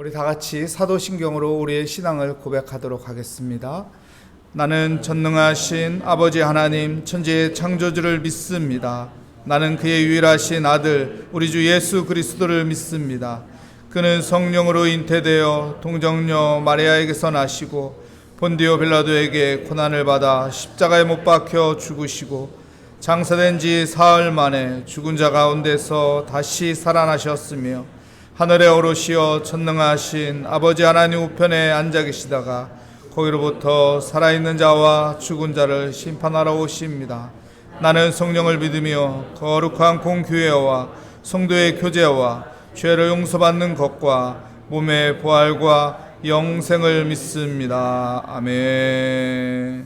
우리 다 같이 사도신경으로 우리의 신앙을 고백하도록 하겠습니다. 나는 전능하신 아버지 하나님 천지의 창조주를 믿습니다. 나는 그의 유일하신 아들 우리 주 예수 그리스도를 믿습니다. 그는 성령으로 잉태되어 동정녀 마리아에게서 나시고 본디오 빌라도에게 고난을 받아 십자가에 못 박혀 죽으시고 장사된 지 사흘 만에 죽은 자 가운데서 다시 살아나셨으며 하늘에 오르시어 전능하신 아버지 하나님 우편에 앉아 계시다가 거기로부터 살아있는 자와 죽은 자를 심판하러 오십니다. 나는 성령을 믿으며 거룩한 공교회와 성도의 교제와 죄를 용서받는 것과 몸의 부활과 영생을 믿습니다. 아멘.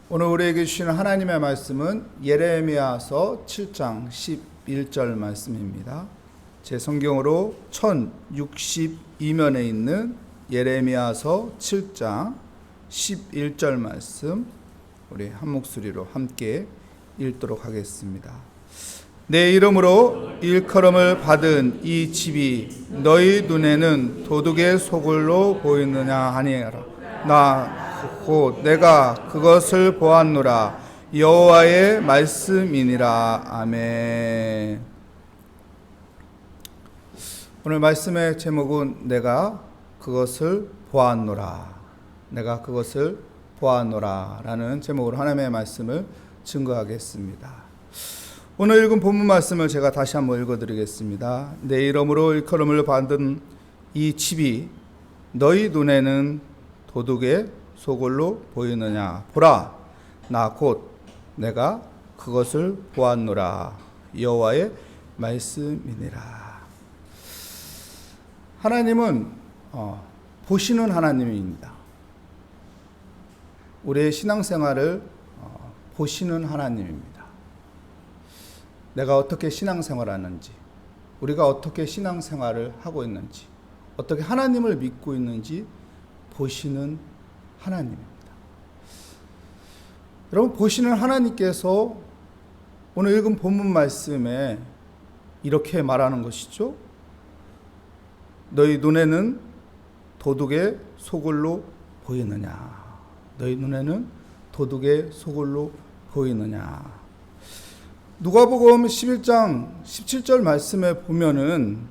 오늘 우리에게 주시는 하나님의 말씀은 예레미야서 7장 11절 말씀입니다. 제 성경으로 1062면에 있는 예레미야서 7장 11절 말씀 우리 한 목소리로 함께 읽도록 하겠습니다. 내 이름으로 일컬음을 받은 이 집이 너희 눈에는 도둑의 소굴로 보이느냐 하니라. 나 곧 내가 그것을 보았노라. 여호와의 말씀이니라. 아멘. 오늘 말씀의 제목은 내가 그것을 보았노라. 내가 그것을 보았노라 라는 제목으로 하나님의 말씀을 증거하겠습니다. 오늘 읽은 본문 말씀을 제가 다시 한번 읽어드리겠습니다. 내 이름으로 일컬음을 받은 이 집이 너희 눈에는 도둑의 소굴로 보이느냐. 보라, 나 곧 내가 그것을 보았노라. 여호와의 말씀이니라. 하나님은 보시는 하나님입니다. 우리의 신앙생활을 보시는 하나님입니다. 내가 어떻게 신앙생활하는지, 우리가 어떻게 신앙생활을 하고 있는지, 어떻게 하나님을 믿고 있는지 보시는 하나님입니다. 여러분, 보시는 하나님께서 오늘 읽은 본문 말씀에 이렇게 말하는 것이죠. 너희 눈에는 도둑의 소굴로 보이느냐. 너희 눈에는 도둑의 소굴로 보이느냐. 누가복음 11장 17절 말씀에 보면은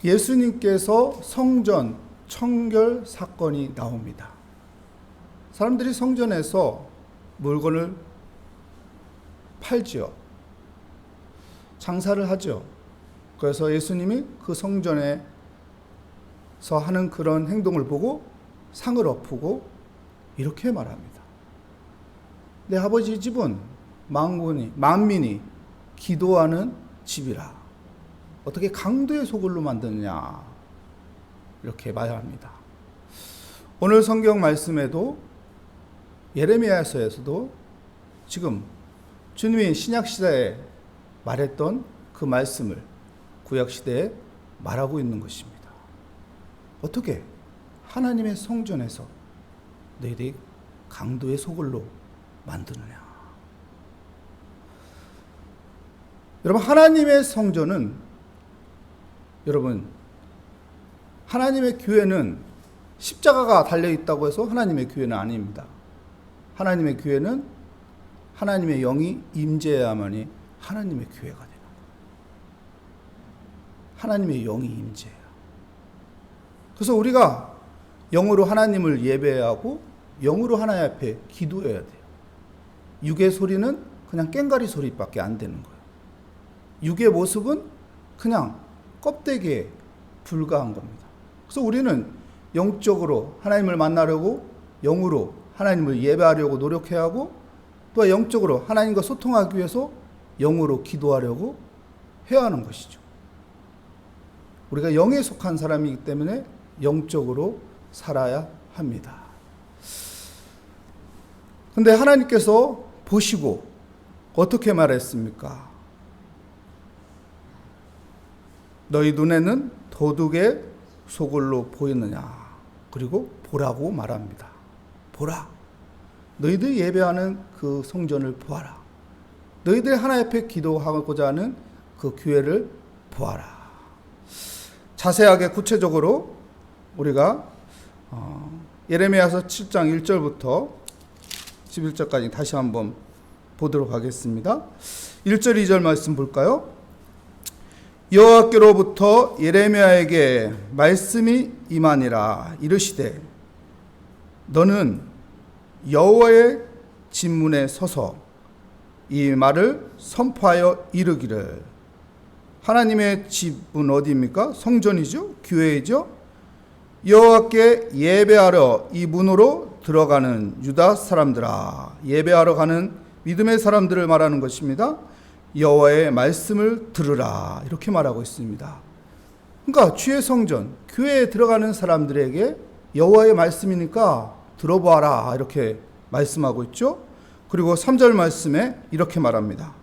예수님께서 성전 청결 사건이 나옵니다. 사람들이 성전에서 물건을 팔지요. 장사를 하죠. 그래서 예수님이 그 성전에서 하는 그런 행동을 보고 상을 엎고 이렇게 말합니다. 내 아버지 집은 만민이 기도하는 집이라. 어떻게 강도의 소굴로 만드느냐. 이렇게 말합니다. 오늘 성경 말씀에도 예레미야서에서도 지금 주님이 신약시대에 말했던 그 말씀을 구약시대에 말하고 있는 것입니다. 어떻게 하나님의 성전에서 너희들이 강도의 소굴로 만드느냐. 여러분, 하나님의 성전은, 여러분, 하나님의 교회는 십자가가 달려있다고 해서 하나님의 교회는 아닙니다. 하나님의 교회는 하나님의 영이 임재해야만이 하나님의 교회가 됩니다. 하나님의 영이 임재해요. 그래서 우리가 영으로 하나님을 예배하고 영으로 하나님 앞에 기도해야 돼요. 육의 소리는 그냥 꽹가리 소리밖에 안 되는 거예요. 육의 모습은 그냥 껍데기에 불과한 겁니다. 그래서 우리는 영적으로 하나님을 만나려고 영으로 하나님을 예배하려고 노력해야 하고, 또 영적으로 하나님과 소통하기 위해서 영으로 기도하려고 해야 하는 것이죠. 우리가 영에 속한 사람이기 때문에 영적으로 살아야 합니다. 근데 하나님께서 보시고 어떻게 말했습니까? 너희 눈에는 도둑의 소굴로 보이느냐. 그리고 보라고 말합니다. 보라. 너희들이 예배하는 그 성전을 보아라. 너희들이 하나님 앞에 기도하고자 하는 그 교회를 보아라. 자세하게 구체적으로 우리가 예레미야서 7장 1절부터 11절까지 다시 한번 보도록 하겠습니다. 1절 2절 말씀 볼까요? 여호와께로부터 예레미야에게 말씀이 임하니라. 이르시되 너는 여호와의 진문에 서서 이 말을 선포하여 이르기를. 하나님의 집은 어디입니까? 성전이죠. 교회이죠. 여호와께 예배하러 이 문으로 들어가는 유다 사람들아. 예배하러 가는 믿음의 사람들을 말하는 것입니다. 여호와의 말씀을 들으라. 이렇게 말하고 있습니다. 그러니까 주의 성전, 교회에 들어가는 사람들에게 여호와의 말씀이니까 들어봐라. 이렇게 말씀하고 있죠. 그리고 3절 말씀에 이렇게 말합니다.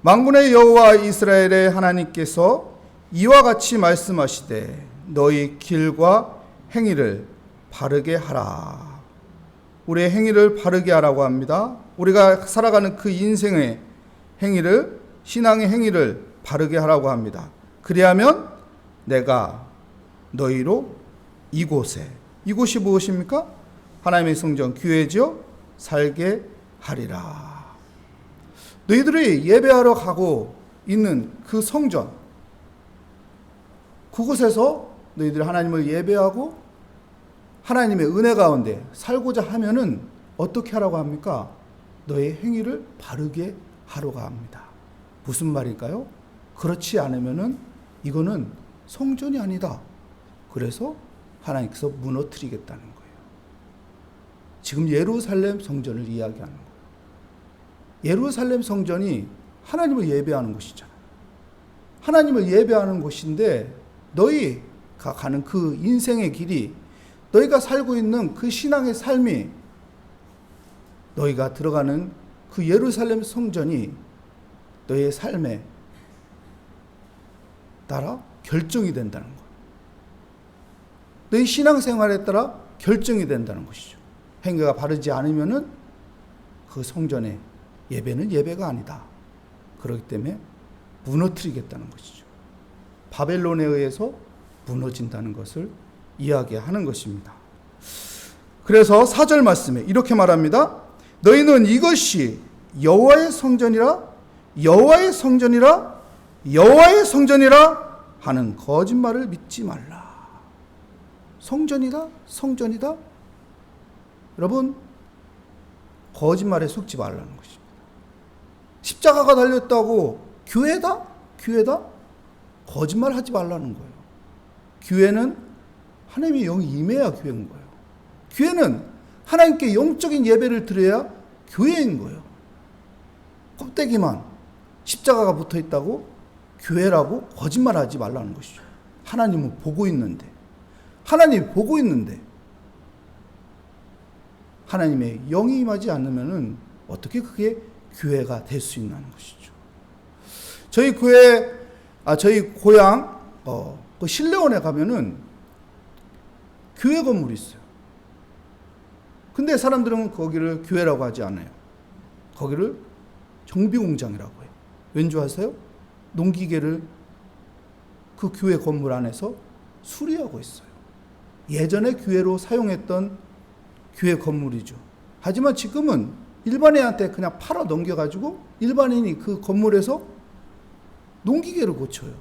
만군의 여호와 이스라엘의 하나님께서 이와 같이 말씀하시되 너희 길과 행위를 바르게 하라. 우리의 행위를 바르게 하라고 합니다. 우리가 살아가는 그 인생의 행위를, 신앙의 행위를 바르게 하라고 합니다. 그리하면 내가 너희로 이곳이 무엇입니까? 하나님의 성전, 교회죠. 살게 하리라. 너희들이 예배하러 가고 있는 그 성전, 그곳에서 너희들이 하나님을 예배하고 하나님의 은혜 가운데 살고자 하면은 어떻게 하라고 합니까? 너의 행위를 바르게 하라고 합니다. 무슨 말일까요? 그렇지 않으면은 이거는 성전이 아니다. 그래서 하나님께서 무너뜨리겠다는 거예요. 지금 예루살렘 성전을 이야기하는 거예요. 예루살렘 성전이 하나님을 예배하는 곳이잖아요. 하나님을 예배하는 곳인데 너희가 가는 그 인생의 길이, 너희가 살고 있는 그 신앙의 삶이, 너희가 들어가는 그 예루살렘 성전이 너희의 삶에 따라 결정이 된다는 거예요. 너희 신앙생활에 따라 결정이 된다는 것이죠. 행위가 바르지 않으면은 그 성전의 예배는 예배가 아니다. 그렇기 때문에 무너뜨리겠다는 것이죠. 바벨론에 의해서 무너진다는 것을 이야기하는 것입니다. 그래서 4절 말씀에 이렇게 말합니다. 너희는 이것이 여호와의 성전이라 여호와의 성전이라 여호와의 성전이라 하는 거짓말을 믿지 말라. 성전이다, 성전이다. 여러분, 거짓말에 속지 말라는 것입니다. 십자가가 달렸다고 교회다? 교회다? 거짓말 하지 말라는 거예요. 교회는 하나님의 영이 임해야 교회인 거예요. 교회는 하나님께 영적인 예배를 드려야 교회인 거예요. 껍데기만 십자가가 붙어 있다고 교회라고 거짓말하지 말라는 것이죠. 하나님은 보고 있는데, 하나님이 보고 있는데 하나님의 영이 임하지 않으면은 어떻게 그게 교회가 될 수 있냐는 것이죠. 저희 교회, 저희 고향 그 신례원에 가면은 교회 건물이 있어요. 근데 사람들은 거기를 교회라고 하지 않아요. 거기를 정비공장이라고 해요. 왠지 아세요? 농기계를 그 교회 건물 안에서 수리하고 있어요. 예전에 교회로 사용했던 교회 건물이죠. 하지만 지금은 일반인한테 그냥 팔아 넘겨가지고 일반인이 그 건물에서 농기계를 고쳐요.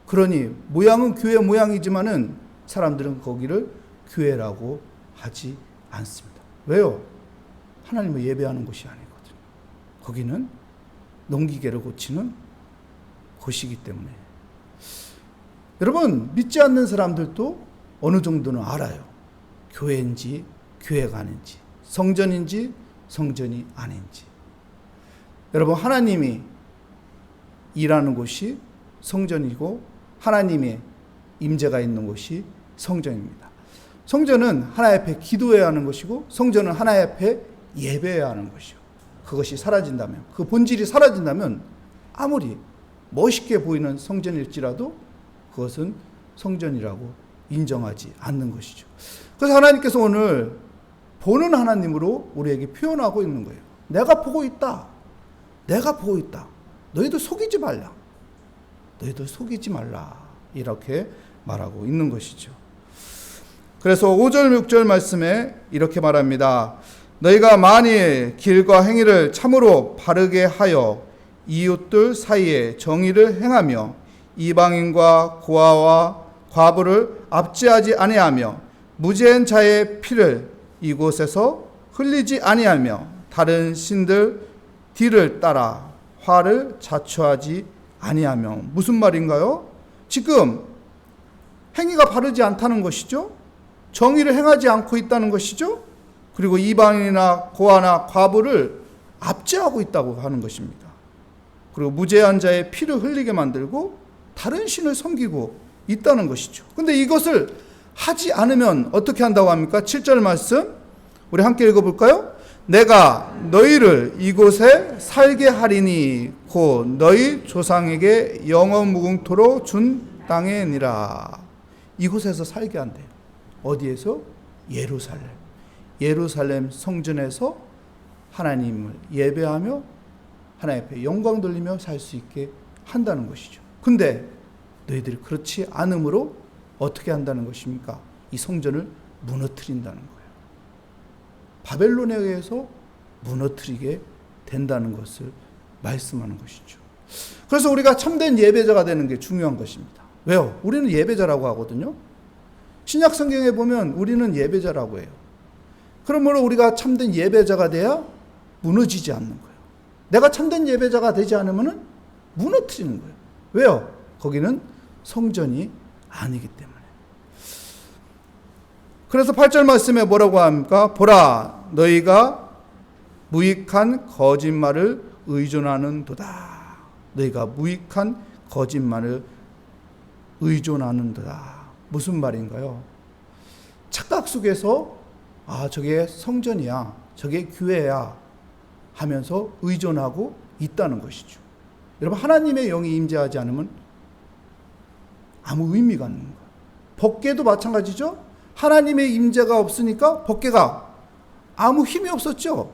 그러니 모양은 교회 모양이지만은 사람들은 거기를 교회라고 하지 않습니다. 왜요? 하나님을 예배하는 곳이 아니거든요. 거기는 농기계를 고치는 곳이기 때문에. 여러분, 믿지 않는 사람들도 어느 정도는 알아요. 교회인지 교회가 아닌지, 성전인지 성전이 아닌지. 여러분, 하나님이 일하는 곳이 성전이고 하나님의 임재가 있는 곳이 성전입니다. 성전은 하나님 앞에 기도해야 하는 것이고 성전은 하나님 앞에 예배해야 하는 것이요. 그것이 사라진다면, 그 본질이 사라진다면 아무리 멋있게 보이는 성전일지라도 그것은 성전이라고 인정하지 않는 것이죠. 그래서 하나님께서 오늘 보는 하나님으로 우리에게 표현하고 있는 거예요. 내가 보고 있다. 내가 보고 있다. 너희들 속이지 말라. 너희들 속이지 말라. 이렇게 말하고 있는 것이죠. 그래서 5절 6절 말씀에 이렇게 말합니다. 너희가 만일 길과 행위를 참으로 바르게 하여 이웃들 사이에 정의를 행하며 이방인과 고아와 과부를 압제하지 아니하며 무죄한 자의 피를 이곳에서 흘리지 아니하며 다른 신들 뒤를 따라 화를 자초하지 아니하며. 무슨 말인가요? 지금 행위가 바르지 않다는 것이죠. 정의를 행하지 않고 있다는 것이죠. 그리고 이방인이나 고아나 과부를 압제하고 있다고 하는 것입니다. 그리고 무죄한 자의 피를 흘리게 만들고 다른 신을 섬기고 있다는 것이죠. 근데 이것을 하지 않으면 어떻게 한다고 합니까? 7절 말씀 우리 함께 읽어볼까요? 내가 너희를 이곳에 살게 하리니 곧 너희 조상에게 영원무궁토로 준 땅에니라. 이곳에서 살게 한대요. 어디에서? 예루살렘. 예루살렘 성전에서 하나님을 예배하며 하나님 앞에 영광 돌리며 살 수 있게 한다는 것이죠. 근데 너희들이 그렇지 않으므로 어떻게 한다는 것입니까? 이 성전을 무너뜨린다는 거예요. 바벨론에 의해서 무너뜨리게 된다는 것을 말씀하는 것이죠. 그래서 우리가 참된 예배자가 되는 게 중요한 것입니다. 왜요? 우리는 예배자라고 하거든요. 신약 성경에 보면 우리는 예배자라고 해요. 그러므로 우리가 참된 예배자가 돼야 무너지지 않는 거예요. 내가 참된 예배자가 되지 않으면 무너뜨리는 거예요. 왜요? 거기는 성전이 아니기 때문에. 그래서 8절 말씀에 뭐라고 합니까? 보라, 너희가 무익한 거짓말을 의존하는도다. 너희가 무익한 거짓말을 의존하는도다. 무슨 말인가요? 착각 속에서 저게 성전이야, 저게 교회야 하면서 의존하고 있다는 것이죠. 여러분, 하나님의 영이 임재하지 않으면 아무 의미가 없는 거예요. 법궤도 마찬가지죠. 하나님의 임재가 없으니까 법궤가 아무 힘이 없었죠.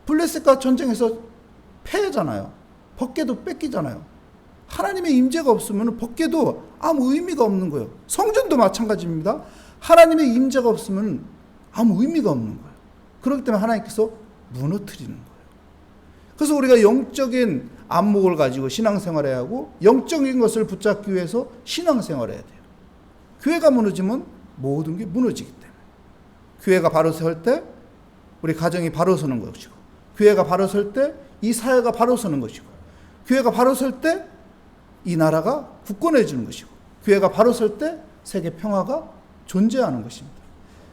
블레셋과 전쟁에서 패하잖아요. 법궤도 뺏기잖아요. 하나님의 임재가 없으면 법궤도 아무 의미가 없는 거예요. 성전도 마찬가지입니다. 하나님의 임재가 없으면 아무 의미가 없는 거예요. 그렇기 때문에 하나님께서 무너뜨리는 거예요. 그래서 우리가 영적인 안목을 가지고 신앙생활해야 하고 영적인 것을 붙잡기 위해서 신앙생활해야 돼요. 교회가 무너지면 모든 게 무너지기 때문에. 교회가 바로 설 때 우리 가정이 바로 서는 것이고, 교회가 바로 설 때 이 사회가 바로 서는 것이고, 교회가 바로 설 때 이 나라가 굳건해지는 것이고, 교회가 바로 설 때 세계 평화가 존재하는 것입니다.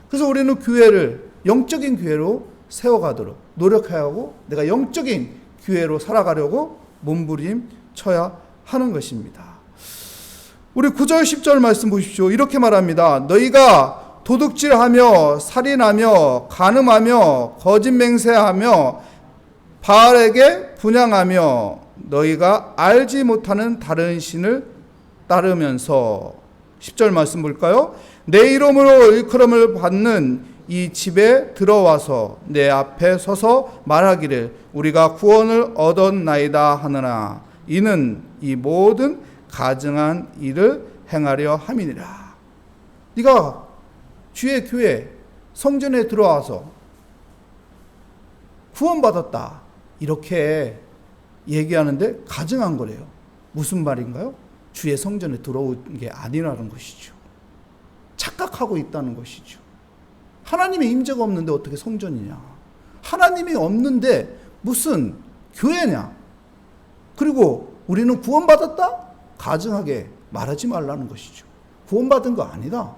그래서 우리는 교회를 영적인 교회로 세워가도록 노력해야 하고, 내가 영적인 교회로 살아가려고 몸부림 쳐야 하는 것입니다. 우리 9절 10절 말씀 보십시오. 이렇게 말합니다. 너희가 도둑질하며 살인하며 간음하며 거짓 맹세하며 바알에게 분향하며 너희가 알지 못하는 다른 신을 따르면서. 10절 말씀 볼까요? 내 이름으로 일컬음을 받는 이 집에 들어와서 내 앞에 서서 말하기를 우리가 구원을 얻었나이다 하느나 이는 이 모든 가증한 일을 행하려 함이니라. 네가 주의 교회 성전에 들어와서 구원받았다 이렇게 얘기하는데 가증한 거래요. 무슨 말인가요? 주의 성전에 들어온 게 아니라는 것이죠. 착각하고 있다는 것이죠. 하나님의 임재가 없는데 어떻게 성전이냐? 하나님이 없는데 무슨 교회냐? 그리고 우리는 구원받았다? 가증하게 말하지 말라는 것이죠. 구원받은 거 아니다.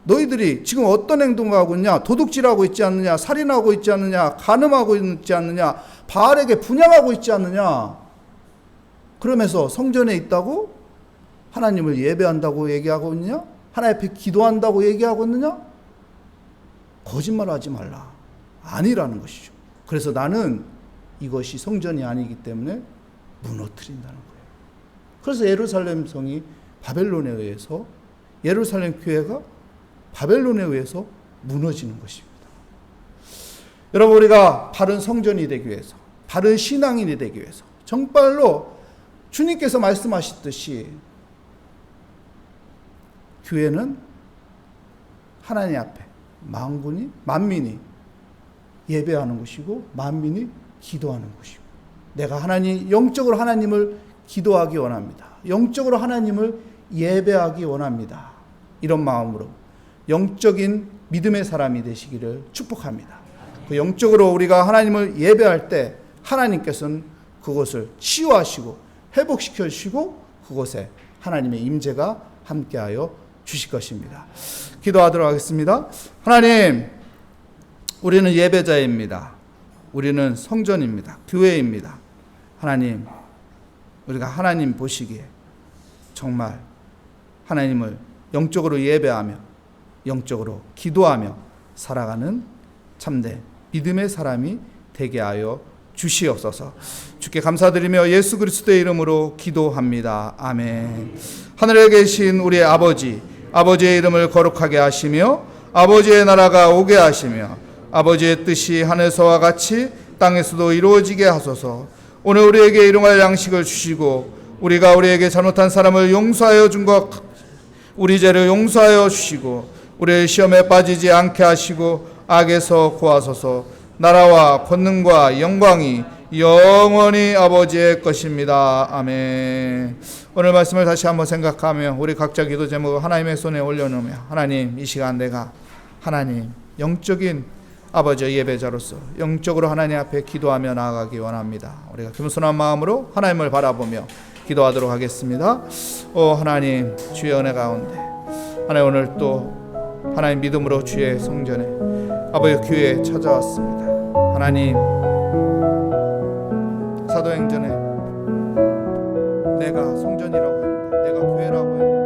너희들이 지금 어떤 행동을 하고 있냐? 도둑질하고 있지 않느냐? 살인하고 있지 않느냐? 간음하고 있지 않느냐? 바알에게 분향하고 있지 않느냐? 그러면서 성전에 있다고 하나님을 예배한다고 얘기하고 있느냐? 하나님 앞에 기도한다고 얘기하고 있느냐? 거짓말하지 말라. 아니라는 것이죠. 그래서 나는 이것이 성전이 아니기 때문에 무너뜨린다는 거예요. 그래서 예루살렘 성이 바벨론에 의해서, 예루살렘 교회가 바벨론에 의해서 무너지는 것입니다. 여러분, 우리가 바른 성전이 되기 위해서, 바른 신앙인이 되기 위해서 정말로 주님께서 말씀하셨듯이 교회는 하나님 앞에 만민이 예배하는 곳이고 만민이 기도하는 곳이고, 내가 영적으로 하나님을 기도하기 원합니다. 영적으로 하나님을 예배하기 원합니다. 이런 마음으로 영적인 믿음의 사람이 되시기를 축복합니다. 그 영적으로 우리가 하나님을 예배할 때 하나님께서는 그것을 치유하시고 회복시켜 주시고 그곳에 하나님의 임재가 함께하여 주실 것입니다. 기도하도록 하겠습니다. 하나님, 우리는 예배자입니다. 우리는 성전입니다. 교회입니다. 하나님, 우리가 하나님 보시기에 정말 하나님을 영적으로 예배하며 영적으로 기도하며 살아가는 참된 믿음의 사람이 되게 하여 주시옵소서. 주께 감사드리며 예수 그리스도의 이름으로 기도합니다. 아멘. 하늘에 계신 우리 아버지의 이름을 거룩하게 하시며 아버지의 나라가 오게 하시며 아버지의 뜻이 하늘에서와 같이 땅에서도 이루어지게 하소서. 오늘 우리에게 일용할 양식을 주시고 우리가 우리에게 잘못한 사람을 용서하여 준 것 우리 죄를 용서하여 주시고 우리의 시험에 빠지지 않게 하시고 악에서 구하소서. 나라와 권능과 영광이 영원히 아버지의 것입니다. 아멘. 오늘 말씀을 다시 한번 생각하며 우리 각자 기도 제목을 하나님의 손에 올려놓으며, 하나님, 이 시간 내가 하나님 영적인 아버지의 예배자로서 영적으로 하나님 앞에 기도하며 나아가기 원합니다. 우리가 겸손한 마음으로 하나님을 바라보며 기도하도록 하겠습니다. 오 하나님, 주의 은혜 가운데 하나님, 오늘 또 하나님 믿음으로 주의 성전에 아버지 교회에 찾아왔습니다. 하나님, 사도행전에 내가 성전이라고 했는데, 내가 교회라고 했는데